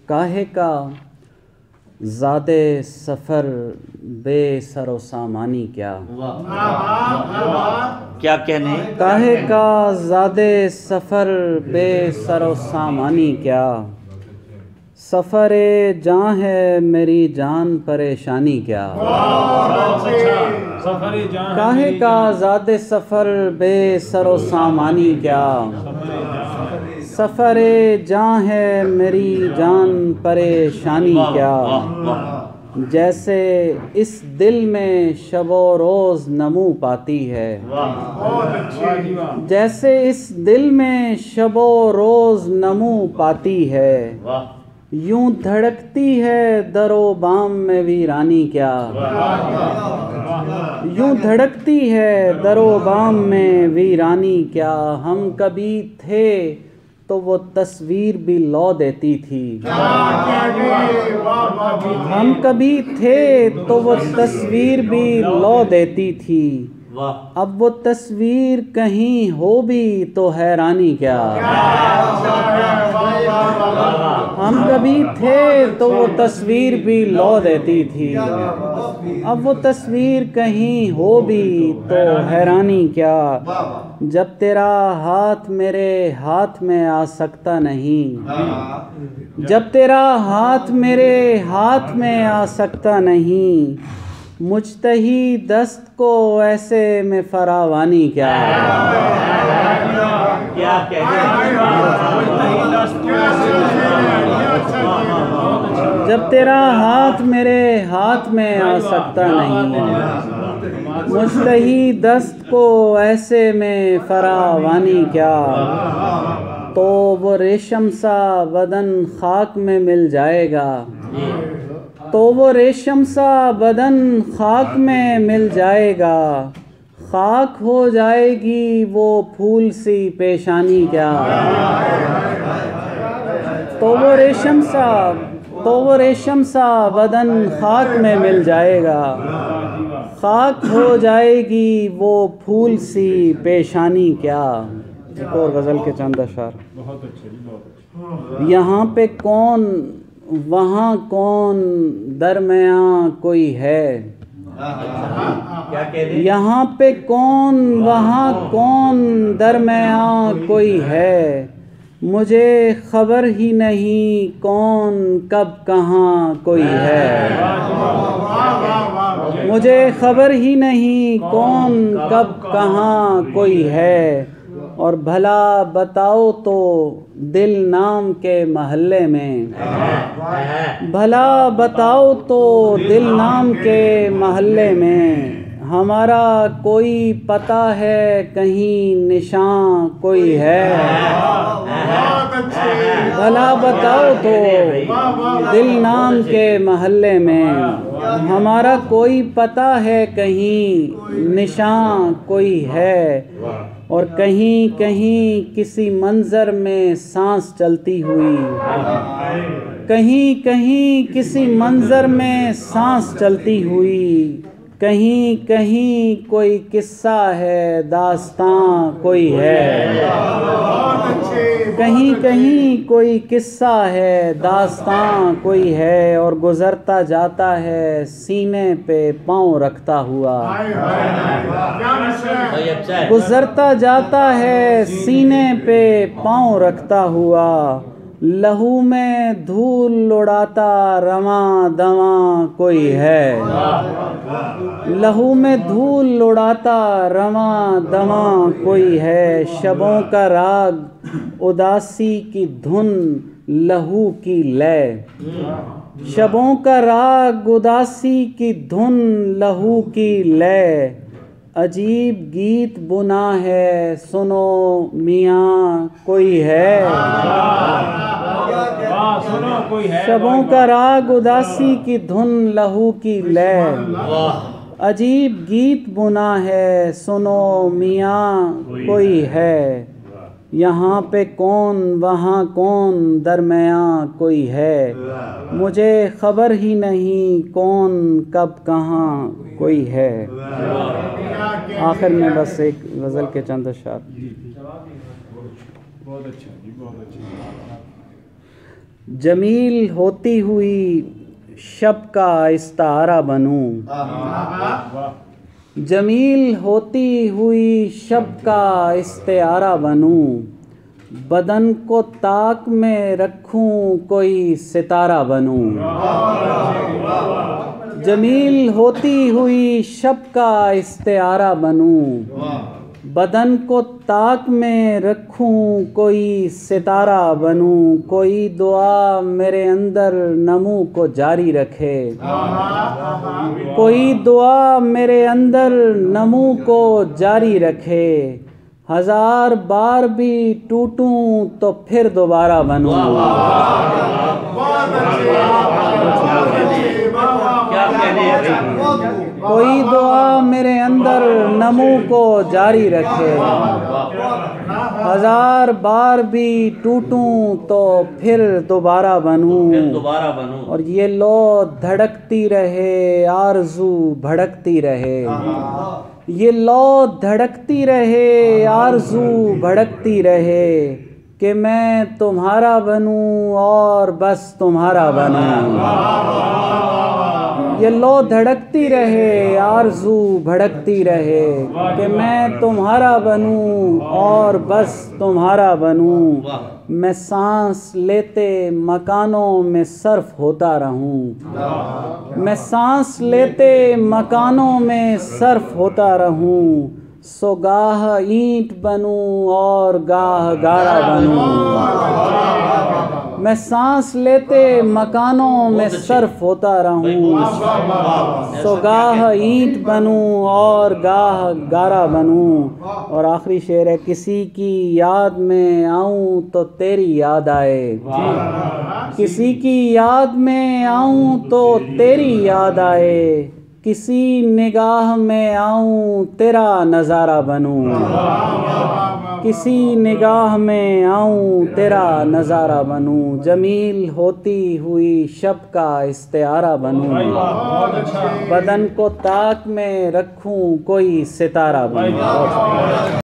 काहे का ज़ादे सफ़र बेसरो सामानी क्या। क्या कहने। काहे का ज़ादे सफ़र बेसरो सामानी क्या। सफ़रे जान है मेरी जान परेशानी क्या। काहे का ज़ादे सफ़र बेसरो सामानी क्या। सफ़रे जान है मेरी जान परेशानी क्या। जैसे इस दिल में शबो रोज़ नमू पाती है। जैसे इस दिल में शबो रोज़ नमू पाती है। यूं धड़कती है दरो बाम में वीरानी क्या। यूं धड़कती है दरो बाम में वीरानी क्या। हम कभी थे तो वो तस्वीर भी लौ देती थी। हम कभी थे तो वो तस्वीर भी लौ देती थी। अब वो तस्वीर कहीं हो भी तो हैरानी क्या। हम कभी थे तो वो तस्वीर भी लौ देती थी। अब वो तस्वीर कहीं हो भी तो हैरानी क्या। जब तेरा हाथ मेरे हाथ में आ सकता नहीं। जब तेरा हाथ मेरे हाथ में आ सकता नहीं। मुजतही दस्त को ऐसे में फरावानी क्या। क्या जब तेरा हाथ मेरे हाथ में आ सकता नहीं। मुजतही दस्त को ऐसे में फरावानी क्या। तो वो रेशम सा बदन खाक में मिल जाएगा। तो वो रेशम सा बदन खाक में मिल जाएगा। खाक हो जाएगी वो फूल सी पेशानी क्या। तो वो रेशम सा बदन खाक में मिल जाएगा। खाक हो जाएगी वो फूल सी पेशानी क्या। एक और गज़ल के चंद अशार। बहुत अच्छे। यहाँ पे कौन वहाँ कौन दरमियाँ कोई है। क्या कह रहे। यहाँ पे कौन वहाँ कौन दरमियाँ कोई है। मुझे खबर ही नहीं कौन कब कहाँ कोई है। मुझे खबर ही नहीं कौन कब कहाँ कोई है। और भला बताओ तो दिल नाम के महल्ले में। भला बताओ तो दिल नाम के महल्ले में। हमारा कोई पता है कहीं निशान कोई है। भला बताओ तो दिल नाम के महल्ले में। हमारा कोई पता है कहीं निशान कोई है। और कहीं कहीं किसी मंजर में सांस चलती हुई। कहीं कहीं किसी मंजर में सांस चलती हुई। कहीं कहीं कोई किस्सा है दास्तां कोई है। कहीं कहीं कोई किस्सा है दास्तां कोई है। और गुजरता जाता है सीने पे पाँव रखता हुआ। गुजरता जाता है सीने पे पाँव रखता हुआ। लहू में धूल उड़ाता रवां दवां कोई है। लहू में धूल उड़ाता रवां दवां कोई है। शबों का राग उदासी की धुन लहू की लय। शबों का राग उदासी की धुन लहू की लय। अजीब गीत बुना है सुनो मियाँ कोई है। शबों का राग उदासी की धुन लहू की लय। अजीब गीत बुना है सुनो मियाँ कोई है। यहाँ पे कौन वहाँ कौन दरमियाँ कोई है। मुझे खबर ही नहीं कौन कब कहाँ कोई है। आखिर में बस एक गज़ल के चंद अशार। बहुत अच्छा जी, बहुत अच्छा। जमील होती हुई शब का इस्तारा बनूं, जमील होती हुई शब का इस्तारा बनूं, बदन को ताक में रखूं कोई सितारा बनूं। जमील होती हुई शब का इस्तारा बनूं, बदन को ताक में रखूं कोई सितारा बनूं। कोई दुआ मेरे अंदर नमू को जारी रखे, कोई दुआ मेरे अंदर नमू को जारी रखे। हजार बार भी टूटूं तो फिर दोबारा बनूं। क्या कहने हैं? कोई दुआ मेरे अंदर नमू को जारी रखे, हजार बार भी टूटूं तो फिर दोबारा बनूं। और ये लो धड़कती रहे, आरज़ू भड़कती रहे। ये लो धड़कती रहे, आरज़ू भड़कती रहे, कि मैं तुम्हारा बनूं और बस तुम्हारा बनूं। ये लो धड़कती रहे, आरज़ू भड़कती रहे, कि मैं तुम्हारा बनूं और बस तुम्हारा बनूं। मैं सांस लेते मकानों में सर्फ होता रहूं, मैं सांस लेते मकानों में सर्फ होता रहूं। सो गाह ईंट बनूं और गाह गारा बनूं। मैं सांस लेते मकानों में सर्फ होता रहूं, सो गाह ईंट बनूं और गाह गारा बनूं। और आखिरी शेर है, किसी की याद में आऊं तो तेरी याद आए, किसी की याद में आऊं तो तेरी याद आए, किसी निगाह में आऊं तेरा नज़ारा बनूं, किसी निगाह में आऊं तेरा नज़ारा बनूं। जमील होती हुई शब का इस्तारा बनूं, बदन को ताक में रखूं कोई सितारा बनूं।